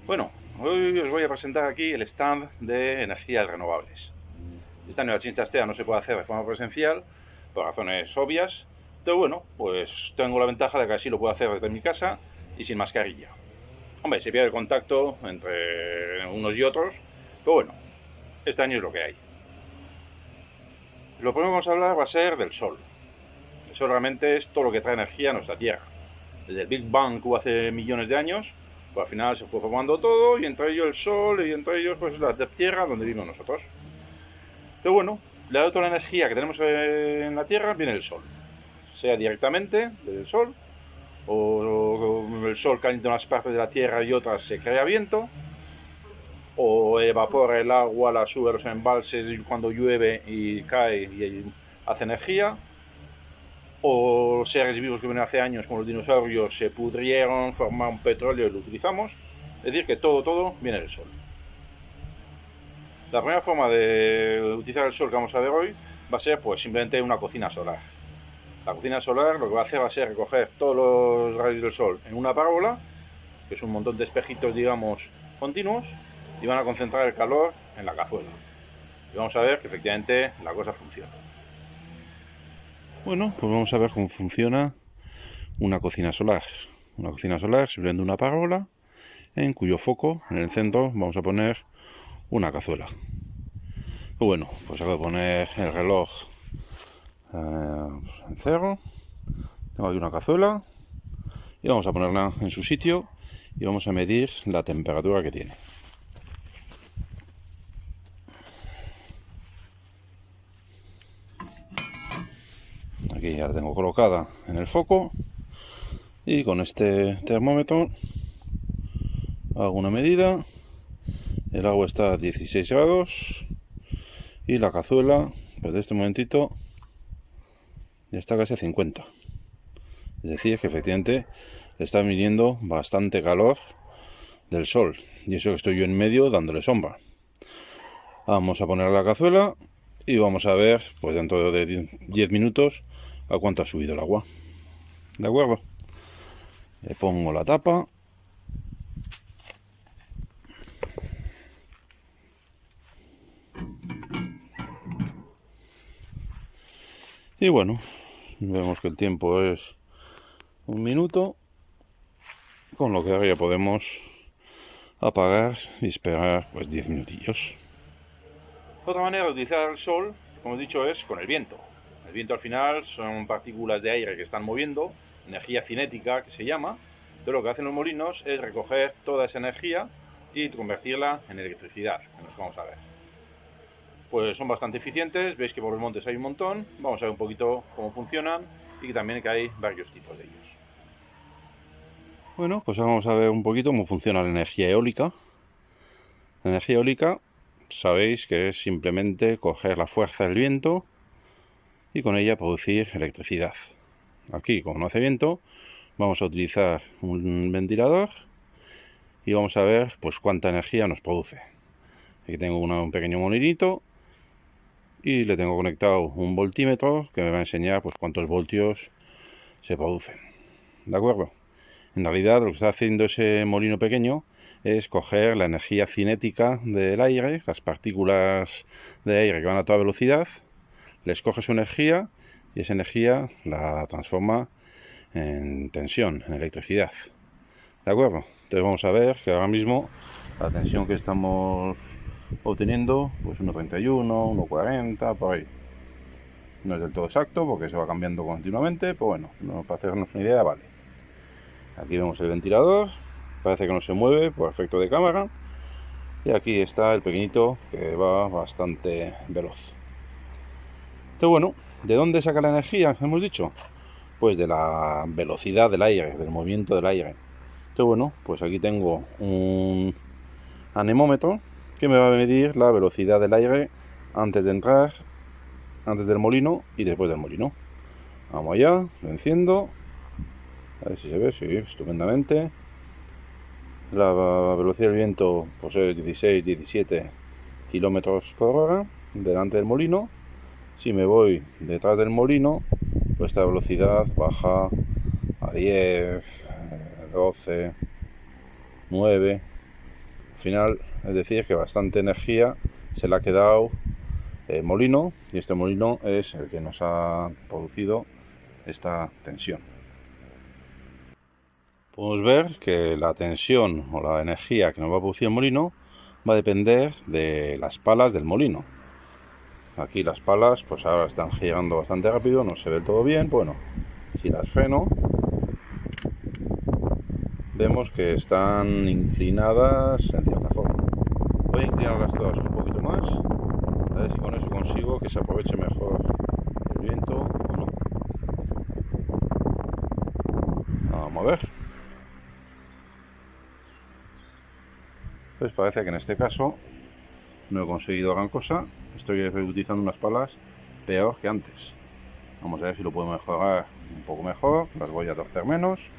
Bueno, hoy os voy a presentar aquí el stand de energías renovables. Esta nueva Chinchastea no se puede hacer de forma presencial por razones obvias, pero bueno, pues tengo la ventaja de que así lo puedo hacer desde mi casa y sin mascarilla. Hombre, se pierde el contacto entre unos y otros, pero bueno, este año es lo que hay. Lo primero que vamos a hablar va a ser del sol. El sol realmente es todo lo que trae energía a nuestra Tierra. Desde el Big Bang que hubo hace millones de años, pues al final se fue formando todo, y entre ellos el sol, y entre ellos pues la Tierra donde vivimos nosotros. Pero bueno, de toda la energía que tenemos en la Tierra viene del sol. Sea directamente del sol, o el sol calienta unas partes de la Tierra y otras se crea viento, o evapora el agua, la sube a los embalses cuando llueve y cae y hace energía, o seres vivos que vienen hace años, como los dinosaurios, se pudrieron, formaron petróleo y lo utilizamos. Es decir, que todo viene del sol. La primera forma de utilizar el sol que vamos a ver hoy va a ser pues simplemente una cocina solar. La cocina solar lo que va a hacer va a ser recoger todos los rayos del sol en una parábola, que es un montón de espejitos, digamos, continuos, y van a concentrar el calor en la cazuela. Y vamos a ver que efectivamente la cosa funciona. Bueno, pues vamos a ver cómo funciona una cocina solar. Una cocina solar simplemente una parábola en cuyo foco, en el centro, vamos a poner una cazuela. Y bueno, pues acabo de poner el reloj en cero. Tengo aquí una cazuela y vamos a ponerla en su sitio y vamos a medir la temperatura que tiene. Aquí ya la tengo colocada en el foco y con este termómetro hago una medida. El agua está a 16 grados y la cazuela, desde este momentito, ya está casi a 50. Es decir, que efectivamente está viniendo bastante calor del sol, y eso que estoy yo en medio dándole sombra. Vamos a poner la cazuela y vamos a ver, pues dentro de 10 minutos, a cuánto ha subido el agua. ¿De acuerdo? Le pongo la tapa. Y bueno, vemos que el tiempo es 1 minuto, con lo que ahora ya podemos apagar y esperar pues 10 minutillos. Otra manera de utilizar el sol, como he dicho, es con el viento. El viento al final son partículas de aire que están moviendo, energía cinética que se llama. Entonces lo que hacen los molinos es recoger toda esa energía y convertirla en electricidad, que nos vamos a ver. Pues son bastante eficientes, veis que por los montes hay un montón. Vamos a ver un poquito cómo funcionan y que también que hay varios tipos de ellos. Bueno, pues ahora vamos a ver un poquito cómo funciona la energía eólica. La energía eólica, sabéis que es simplemente coger la fuerza del viento y con ella producir electricidad. Aquí, como no hace viento, vamos a utilizar un ventilador y vamos a ver pues cuánta energía nos produce. Aquí tengo un pequeño molinito y le tengo conectado un voltímetro que me va a enseñar pues cuántos voltios se producen. ¿De acuerdo? En realidad lo que está haciendo ese molino pequeño es coger la energía cinética del aire, las partículas de aire que van a toda velocidad, les coge su energía y esa energía la transforma en tensión, en electricidad. ¿De acuerdo? Entonces vamos a ver que ahora mismo la tensión que estamos obteniendo, pues 1,31, 1,40, por ahí. No es del todo exacto porque se va cambiando continuamente, pero bueno, para hacernos una idea, vale. Aquí vemos el ventilador, parece que no se mueve por efecto de cámara. Y aquí está el pequeñito que va bastante veloz. Entonces bueno, ¿de dónde saca la energía? Hemos dicho, pues de la velocidad del aire, del movimiento del aire. Entonces bueno, pues aquí tengo un anemómetro que me va a medir la velocidad del aire antes de entrar, antes del molino y después del molino. Vamos allá, lo enciendo. A ver si se ve, sí, estupendamente. La velocidad del viento pues es 16-17 kilómetros por hora delante del molino. Si me voy detrás del molino, pues esta velocidad baja a 10, 12, 9. Al final, es decir, que bastante energía se le ha quedado el molino, y este molino es el que nos ha producido esta tensión. Podemos ver que la tensión o la energía que nos va a producir el molino va a depender de las palas del molino. Aquí las palas pues ahora están girando bastante rápido, no se ve todo bien. Bueno, si las freno, vemos que están inclinadas en cierta forma. Voy a inclinarlas todas un poquito más, a ver si con eso consigo que se aproveche mejor el viento o no. Vamos a ver. Pues parece que en este caso no he conseguido gran cosa. Estoy utilizando unas palas peor que antes. Vamos a ver si lo puedo mejorar un poco mejor. Las voy a torcer menos.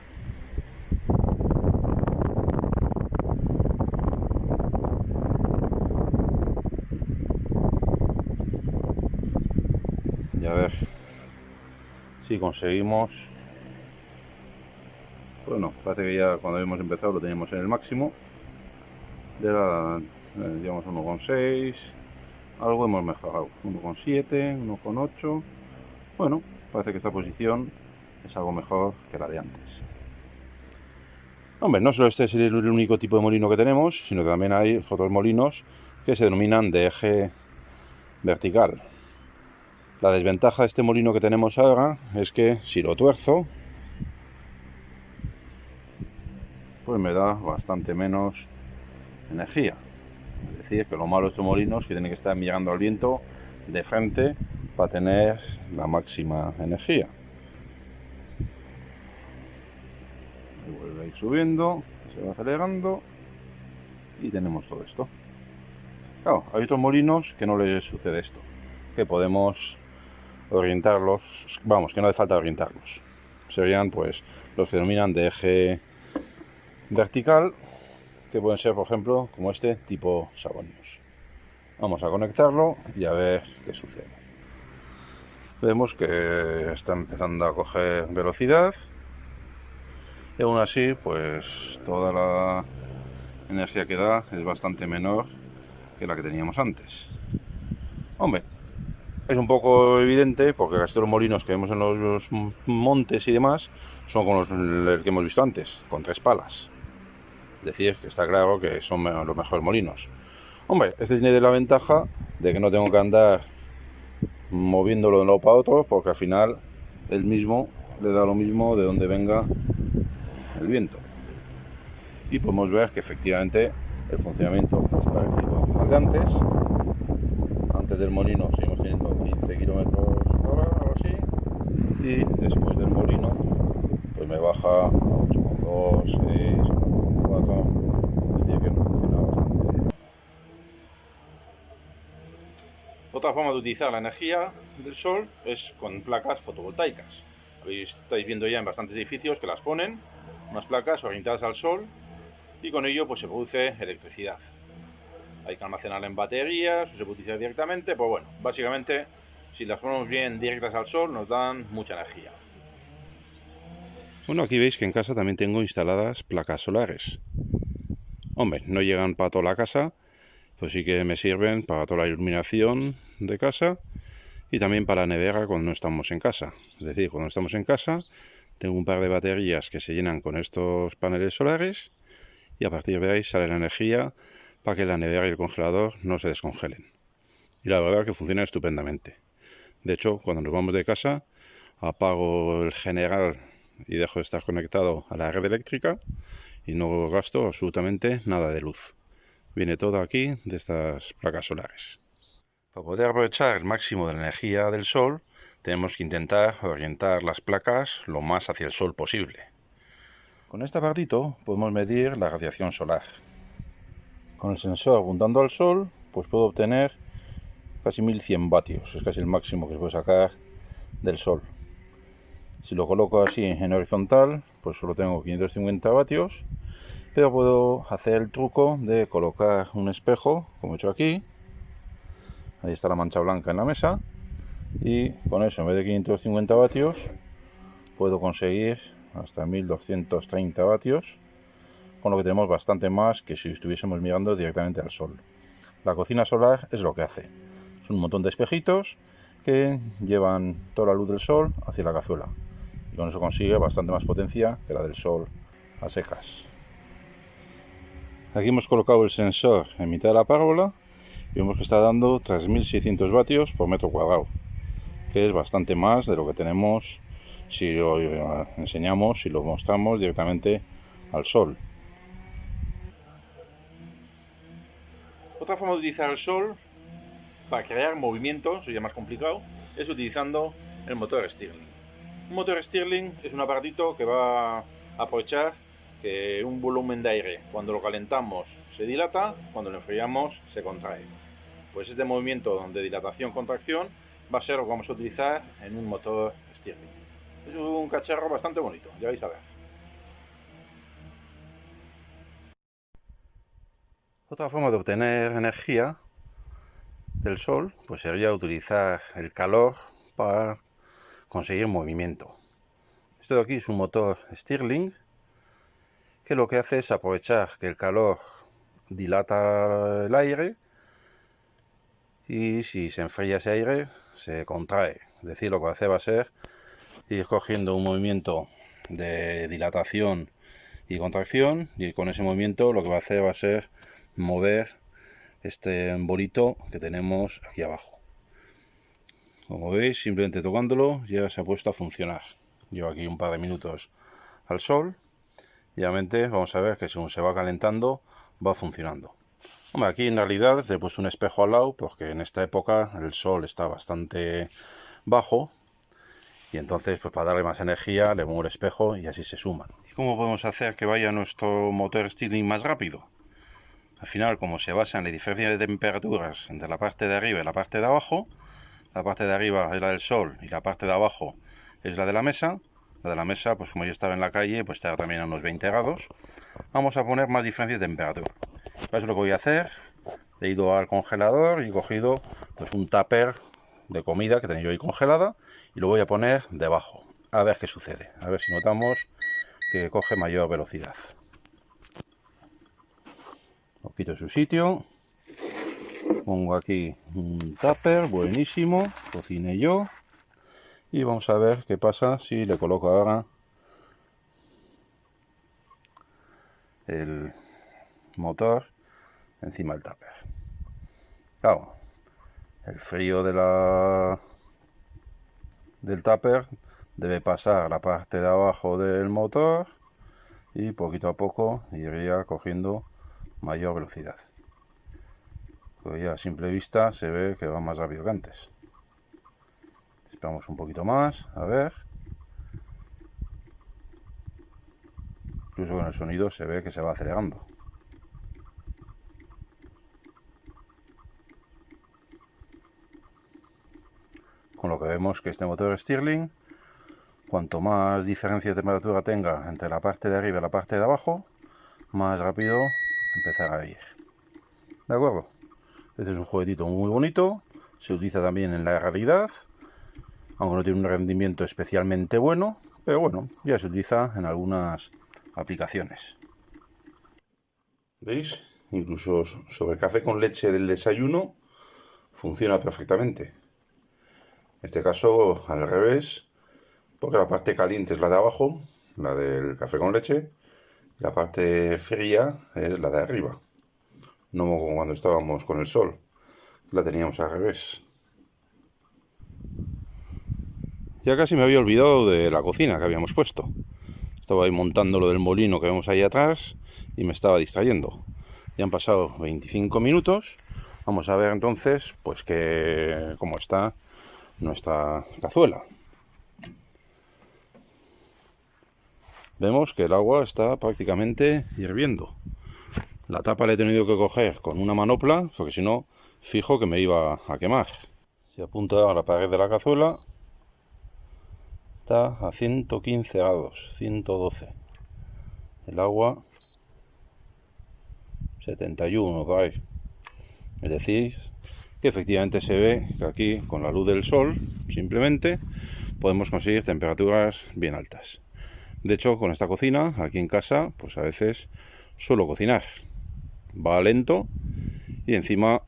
Y a ver si conseguimos. Bueno, parece que ya cuando habíamos empezado lo teníamos en el máximo. De la, digamos 1,6. Algo hemos mejorado. 1,7, 1,8. Bueno, parece que esta posición es algo mejor que la de antes. Hombre, no solo este es el único tipo de molino que tenemos, sino que también hay otros molinos que se denominan de eje vertical. La desventaja de este molino que tenemos ahora es que si lo tuerzo, pues me da bastante menos energía. Es decir, que lo malo de estos molinos es que tiene que estar mirando al viento de frente para tener la máxima energía. Y vuelve a ir subiendo, se va acelerando y tenemos todo esto. Claro, hay otros molinos que no les sucede esto, que podemos orientarlos, vamos, que no hace falta orientarlos. Serían pues los que denominan de eje vertical, que pueden ser, por ejemplo, como este tipo Savonius. Vamos a conectarlo y a ver qué sucede. Vemos que está empezando a coger velocidad y aún así, pues toda la energía que da es bastante menor que la que teníamos antes. Hombre, es un poco evidente porque casi los molinos que vemos en los montes y demás son como los que hemos visto antes, con 3 palas. Es decir, que está claro que son los mejores molinos. Hombre, este tiene la ventaja de que no tengo que andar moviéndolo de un lado para otro, porque al final él mismo le da lo mismo de donde venga el viento. Y podemos ver que efectivamente el funcionamiento es parecido al de antes. Antes del molino seguimos teniendo 15 kilómetros por hora, algo así, y después del molino pues me baja 8,2, 6, 4, es decir que no funciona bastante. Otra forma de utilizar la energía del sol es con placas fotovoltaicas. Estáis viendo ya en bastantes edificios que las ponen, unas placas orientadas al sol, y con ello pues se produce electricidad. Hay que almacenarla en baterías o se puede utilizar directamente, pues bueno, básicamente si las ponemos bien directas al sol nos dan mucha energía. Bueno, aquí veis que en casa también tengo instaladas placas solares. Hombre, no llegan para toda la casa, pues sí que me sirven para toda la iluminación de casa y también para la nevera cuando no estamos en casa. Es decir, cuando estamos en casa tengo un par de baterías que se llenan con estos paneles solares y a partir de ahí sale la energía para que la nevera y el congelador no se descongelen. Y la verdad es que funciona estupendamente. De hecho, cuando nos vamos de casa, apago el general y dejo de estar conectado a la red eléctrica y no gasto absolutamente nada de luz. Viene todo aquí de estas placas solares. Para poder aprovechar el máximo de la energía del sol, tenemos que intentar orientar las placas lo más hacia el sol posible. Con este aparatito podemos medir la radiación solar. Con el sensor apuntando al sol, pues puedo obtener casi 1100 vatios, es casi el máximo que se puede sacar del sol. Si lo coloco así en horizontal, pues solo tengo 550 vatios, pero puedo hacer el truco de colocar un espejo, como he hecho aquí. Ahí está la mancha blanca en la mesa, y con eso, en vez de 550 vatios, puedo conseguir hasta 1230 vatios, con lo que tenemos bastante más que si estuviésemos mirando directamente al sol. La cocina solar es lo que hace. Es un montón de espejitos que llevan toda la luz del sol hacia la cazuela. Y con eso consigue bastante más potencia que la del sol a secas. Aquí hemos colocado el sensor en mitad de la parábola y vemos que está dando 3600 vatios por metro cuadrado, que es bastante más de lo que tenemos si lo enseñamos, si lo mostramos directamente al sol. Otra forma de utilizar el sol para crear movimiento, eso ya más complicado, es utilizando el motor Stirling. Un motor Stirling es un aparatito que va a aprovechar que un volumen de aire, cuando lo calentamos, se dilata, cuando lo enfriamos, se contrae. Pues este movimiento de dilatación-contracción va a ser lo que vamos a utilizar en un motor Stirling. Es un cacharro bastante bonito, ya vais a ver. Otra forma de obtener energía del sol pues sería utilizar el calor para conseguir movimiento. Esto de aquí es un motor Stirling que lo que hace es aprovechar que el calor dilata el aire y si se enfría ese aire se contrae. Es decir, lo que hace va a ser ir cogiendo un movimiento de dilatación y contracción, y con ese movimiento lo que va a hacer va a ser mover este bolito que tenemos aquí abajo. Como veis, simplemente tocándolo ya se ha puesto a funcionar. Llevo aquí un par de minutos al sol y obviamente vamos a ver que según se va calentando va funcionando. Hombre, aquí en realidad he puesto un espejo al lado porque en esta época el sol está bastante bajo y entonces pues para darle más energía le pongo el espejo y así se suman. ¿Y cómo podemos hacer que vaya nuestro motor Stirling más rápido? Al final, como se basa en la diferencia de temperaturas entre la parte de arriba y la parte de abajo, la parte de arriba es la del sol y la parte de abajo es la de la mesa. La de la mesa, pues como yo estaba en la calle, pues está también a unos 20 grados. Vamos a poner más diferencia de temperatura. Eso es lo que voy a hacer. He ido al congelador y he cogido pues un tupper de comida que tenía yo ahí congelada y lo voy a poner debajo. A ver qué sucede. A ver si notamos que coge mayor velocidad. Lo quito de su sitio. Pongo aquí un tupper buenísimo. Cociné yo. Y vamos a ver qué pasa si le coloco ahora el motor encima del tupper. Claro, el frío del tupper debe pasar a la parte de abajo del motor y poquito a poco iría cogiendo mayor velocidad. Pues ya a simple vista se ve que va más rápido que antes. Esperamos un poquito más, a ver. Incluso con el sonido se ve que se va acelerando. Con lo que vemos que este motor Stirling, cuanto más diferencia de temperatura tenga entre la parte de arriba y la parte de abajo, más rápido empezará a ir. ¿De acuerdo? Este es un juguetito muy bonito, se utiliza también en la realidad, aunque no tiene un rendimiento especialmente bueno, pero bueno, ya se utiliza en algunas aplicaciones. ¿Veis? Incluso sobre el café con leche del desayuno funciona perfectamente. En este caso al revés, porque la parte caliente es la de abajo, la del café con leche, y la parte fría es la de arriba. No como cuando estábamos con el sol, la teníamos al revés. Ya casi me había olvidado de la cocina que habíamos puesto. Estaba ahí montando lo del molino que vemos ahí atrás y me estaba distrayendo. Ya han pasado 25 minutos. Vamos a ver entonces pues cómo está nuestra cazuela. Vemos que el agua está prácticamente hirviendo. La tapa la he tenido que coger con una manopla porque si no, fijo que me iba a quemar. Si apunto a la pared de la cazuela, está a 115 grados, 112. El agua 71 por ahí. Es decir, que efectivamente se ve que aquí con la luz del sol simplemente podemos conseguir temperaturas bien altas. De hecho, con esta cocina aquí en casa, pues a veces suelo cocinar. Va lento y encima,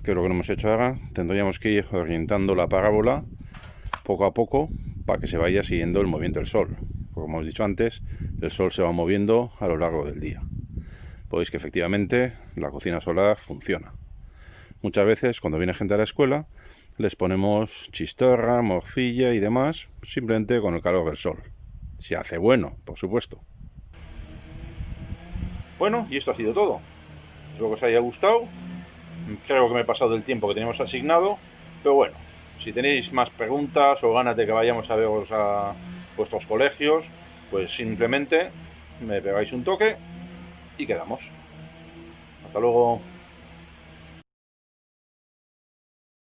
que es lo que no hemos hecho ahora, tendríamos que ir orientando la parábola poco a poco para que se vaya siguiendo el movimiento del sol. Como hemos dicho antes, el sol se va moviendo a lo largo del día. Podéis que efectivamente la cocina solar funciona. Muchas veces cuando viene gente a la escuela les ponemos chistorra, morcilla y demás, simplemente con el calor del sol. Si hace bueno, por supuesto. Bueno, y esto ha sido todo. Espero que os haya gustado. Creo que me he pasado del tiempo que teníamos asignado, pero bueno, si tenéis más preguntas o ganas de que vayamos a veros a vuestros colegios, pues simplemente me pegáis un toque y quedamos. Hasta luego.